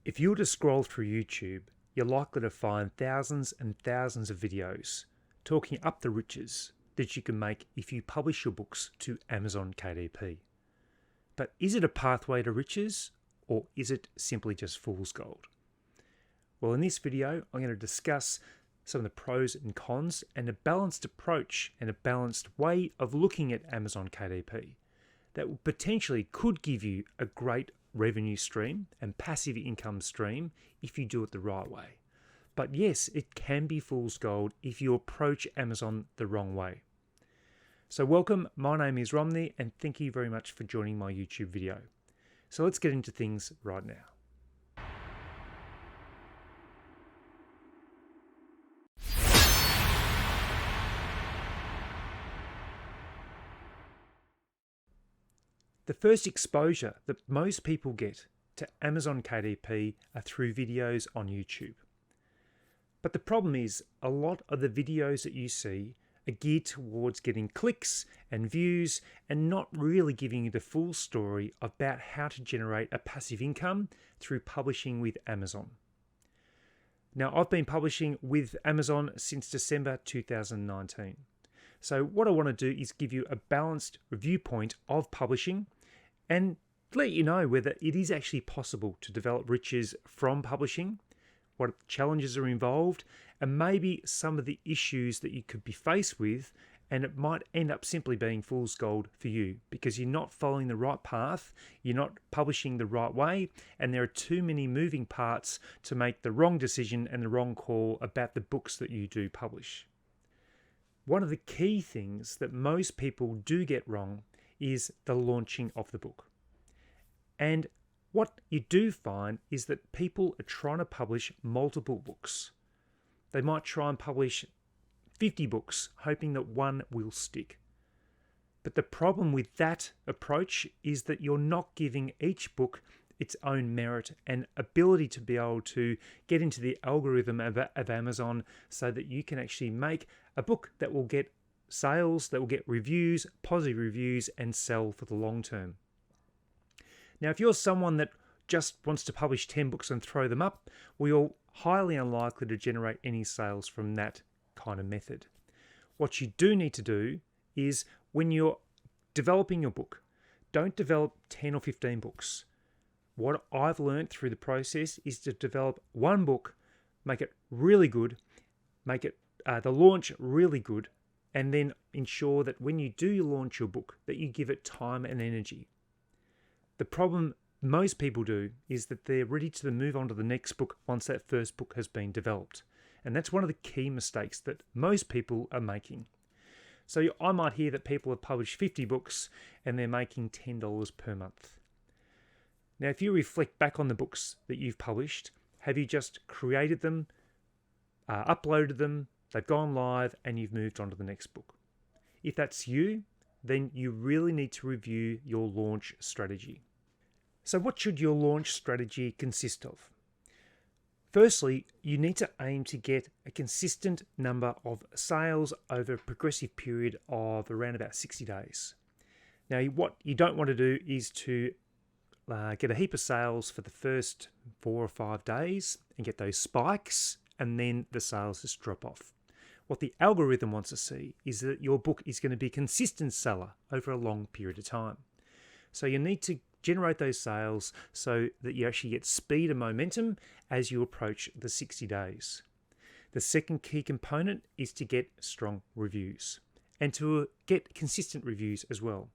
If you were to scroll through YouTube, you're likely to find thousands and thousands of videos talking up the riches that you can make if you publish your books to Amazon KDP. But is it a pathway to riches, or is it simply just fool's gold? Well, in this video, I'm going to discuss some of the pros and cons and a balanced approach and a balanced way of looking at Amazon KDP that potentially could give you a great revenue stream and passive income stream if you do it the right way. But yes, it can be fool's gold if you approach Amazon the wrong way. So welcome, my name is Romney, and thank you very much for joining my YouTube video. So let's get into things right now. The first exposure that most people get to Amazon KDP are through videos on YouTube. But the problem is, a lot of the videos that you see are geared towards getting clicks and views and not really giving you the full story about how to generate a passive income through publishing with Amazon. Now, I've been publishing with Amazon since December 2019. So what I want to do is give you a balanced viewpoint of publishing and let you know whether it is actually possible to develop riches from publishing, what challenges are involved, and maybe some of the issues that you could be faced with, and it might end up simply being fool's gold for you because you're not following the right path, you're not publishing the right way, and there are too many moving parts to make the wrong decision and the wrong call about the books that you do publish. One of the key things that most people do get wrong is the launching of the book. And what you do find is that people are trying to publish multiple books. They might try and publish 50 books, hoping that one will stick. But the problem with that approach is that you're not giving each book its own merit and ability to be able to get into the algorithm of Amazon so that you can actually make a book that will get sales, that will get reviews, positive reviews, and sell for the long term. Now, if you're someone that just wants to publish 10 books and throw them up, well, you're highly unlikely to generate any sales from that kind of method. What you do need to do is when you're developing your book, don't develop 10 or 15 books. What I've learned through the process is to develop one book, make it really good, make it the launch really good, and then ensure that when you do launch your book, that you give it time and energy. The problem most people do is that they're ready to move on to the next book once that first book has been developed. And that's one of the key mistakes that most people are making. So I might hear that people have published 50 books and they're making $10 per month. Now, if you reflect back on the books that you've published, have you just created them, uploaded them, they've gone live, and you've moved on to the next book? If that's you, then you really need to review your launch strategy. So what should your launch strategy consist of? Firstly, you need to aim to get a consistent number of sales over a progressive period of around about 60 days. Now, what you don't want to do is to get a heap of sales for the first 4 or 5 days and get those spikes, and then the sales just drop off. What the algorithm wants to see is that your book is going to be a consistent seller over a long period of time. So you need to generate those sales so that you actually get speed and momentum as you approach the 60 days. The second key component is to get strong reviews and to get consistent reviews as well.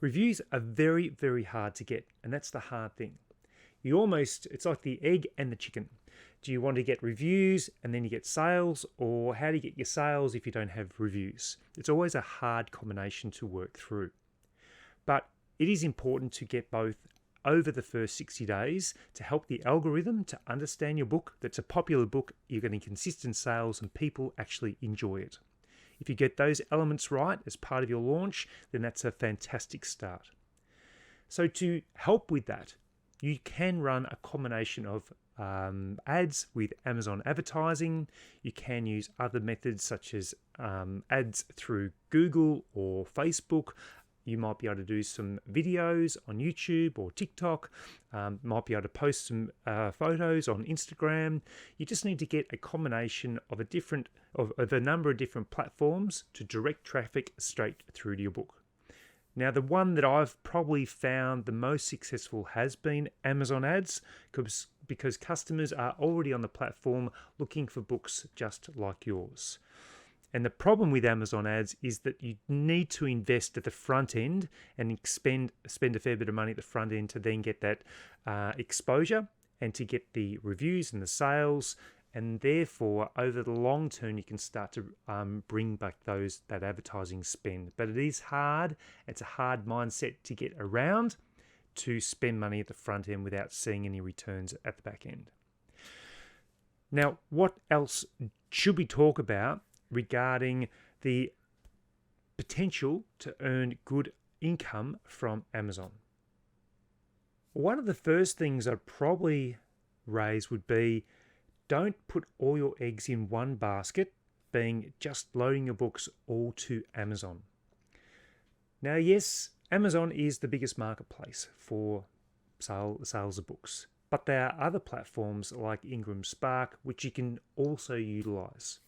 Reviews are very, very hard to get, and that's the hard thing. It's like the egg and the chicken. Do you want to get reviews and then you get sales, or how do you get your sales if you don't have reviews? It's always a hard combination to work through. But it is important to get both over the first 60 days to help the algorithm to understand your book, that's a popular book, you're getting consistent sales, and people actually enjoy it. If you get those elements right as part of your launch, then that's a fantastic start. So to help with that, you can run a combination of ads with Amazon advertising. You can use other methods such as ads through Google or Facebook, You might be able to do some videos on YouTube or TikTok, might be able to post some photos on Instagram. You just need to get a combination of a number of different platforms to direct traffic straight through to your book. Now, the one that I've probably found the most successful has been Amazon ads, because customers are already on the platform looking for books just like yours. And the problem with Amazon ads is that you need to invest at the front end and spend a fair bit of money at the front end to then get that exposure and to get the reviews and the sales. And therefore, over the long term, you can start to bring back that advertising spend. But it is hard. It's a hard mindset to get around, to spend money at the front end without seeing any returns at the back end. Now, what else should we talk about regarding the potential to earn good income from Amazon? One of the first things I'd probably raise would be, don't put all your eggs in one basket, being just loading your books all to Amazon. Now, yes, Amazon is the biggest marketplace for sales of books, but there are other platforms like Ingram Spark, which you can also utilize.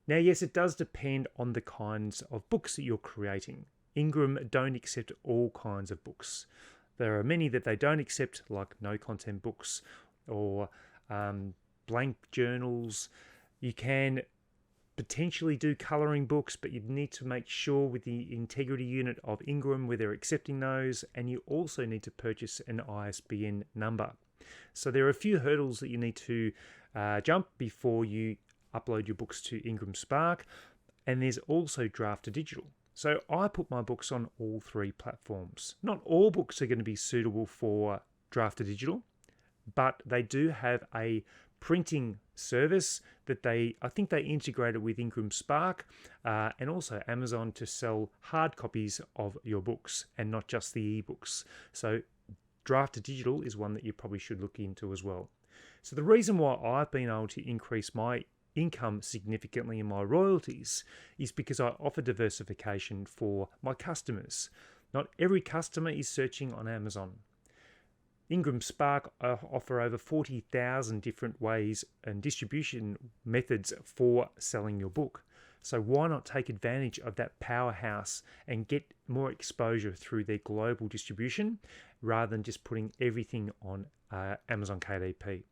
Now, yes, it does depend on the kinds of books that you're creating. Ingram don't accept all kinds of books. There are many that they don't accept, like no content books or blank journals. You can potentially do colouring books, but you need to make sure with the integrity unit of Ingram where they're accepting those, and you also need to purchase an ISBN number. So there are a few hurdles that you need to jump before you upload your books to Ingram Spark, and there's also Draft to Digital. So I put my books on all three platforms. Not all books are going to be suitable for Draft to Digital, but they do have a printing service that I think they integrated with Ingram Spark and also Amazon to sell hard copies of your books and not just the ebooks. So Draft to Digital is one that you probably should look into as well. So the reason why I've been able to increase my income significantly in my royalties is because I offer diversification for my customers. Not every customer is searching on Amazon. Ingram Spark offer over 40,000 different ways and distribution methods for selling your book. So why not take advantage of that powerhouse and get more exposure through their global distribution rather than just putting everything on Amazon KDP?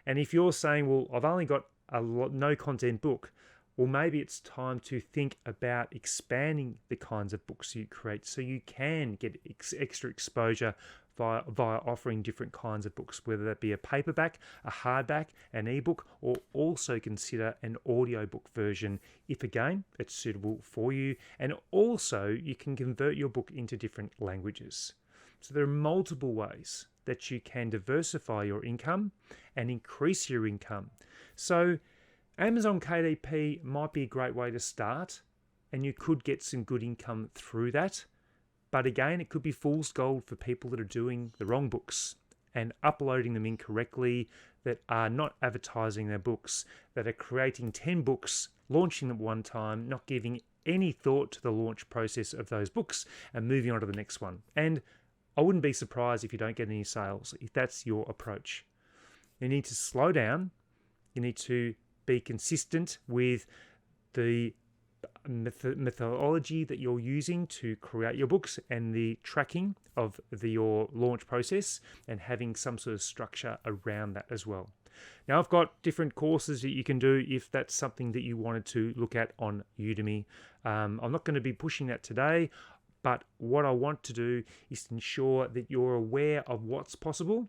And if you're saying, well, I've only got a no content book, well, maybe it's time to think about expanding the kinds of books you create so you can get extra exposure via offering different kinds of books, whether that be a paperback, a hardback, an ebook, or also consider an audiobook version if, again, it's suitable for you. And also, you can convert your book into different languages. So there are multiple ways that you can diversify your income and increase your income. So Amazon KDP might be a great way to start, and you could get some good income through that. But again, it could be fool's gold for people that are doing the wrong books and uploading them incorrectly, that are not advertising their books, that are creating 10 books, launching them one time, not giving any thought to the launch process of those books and moving on to the next one. And I wouldn't be surprised if you don't get any sales, if that's your approach. You need to slow down. You need to be consistent with the methodology that you're using to create your books and the tracking of your launch process, and having some sort of structure around that as well. Now, I've got different courses that you can do if that's something that you wanted to look at on Udemy. I'm not going to be pushing that today, but what I want to do is to ensure that you're aware of what's possible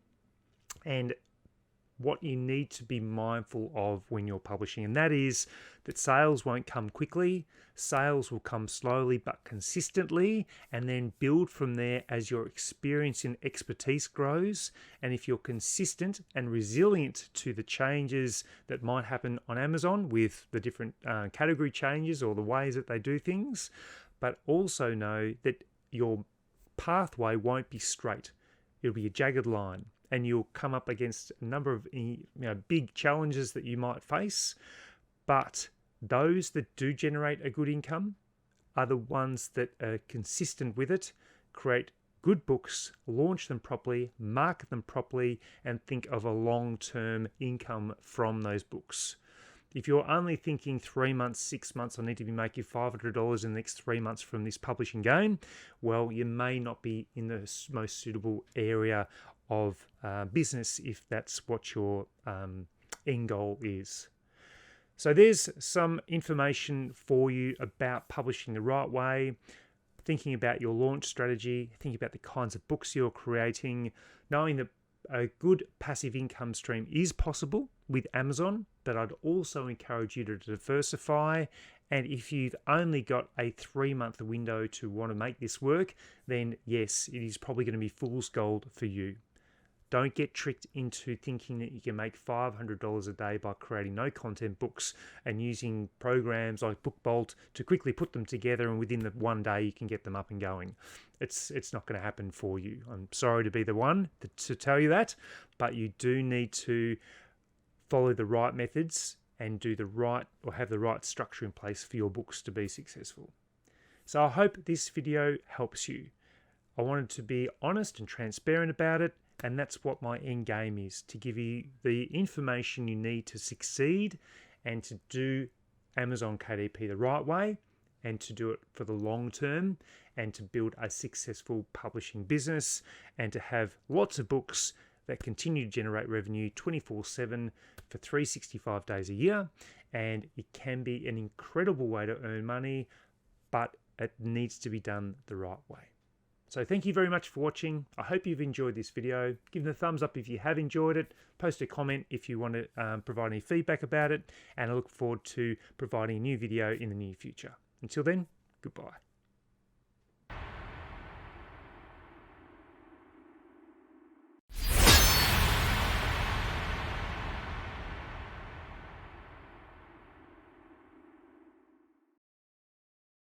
and what you need to be mindful of when you're publishing. And that is that sales won't come quickly. Sales will come slowly but consistently, and then build from there as your experience and expertise grows. And if you're consistent and resilient to the changes that might happen on Amazon with the different category changes or the ways that they do things, but also know that your pathway won't be straight. It'll be a jagged line, and you'll come up against a number of big challenges that you might face. But those that do generate a good income are the ones that are consistent with it, create good books, launch them properly, market them properly, and think of a long-term income from those books. If you're only thinking 3 months, 6 months, I need to be making $500 in the next 3 months from this publishing game, well, you may not be in the most suitable area of business if that's what your end goal is. So there's some information for you about publishing the right way, thinking about your launch strategy, thinking about the kinds of books you're creating, knowing that a good passive income stream is possible with Amazon, but I'd also encourage you to diversify. And if you've only got a 3-month window to want to make this work, then yes, it is probably going to be fool's gold for you. Don't get tricked into thinking that you can make $500 a day by creating no content books and using programs like BookBolt to quickly put them together, and within the one day you can get them up and going. It's not going to happen for you. I'm sorry to be the one to tell you that, but you do need to follow the right methods and do the right, or have the right structure in place for your books to be successful. So I hope this video helps you. I wanted to be honest and transparent about it. And that's what my end game is, to give you the information you need to succeed and to do Amazon KDP the right way, and to do it for the long term, and to build a successful publishing business, and to have lots of books that continue to generate revenue 24/7 for 365 days a year. And it can be an incredible way to earn money, but it needs to be done the right way. So thank you very much for watching. I hope you've enjoyed this video. Give it a thumbs up if you have enjoyed it. Post a comment if you want to provide any feedback about it. And I look forward to providing a new video in the near future. Until then, goodbye.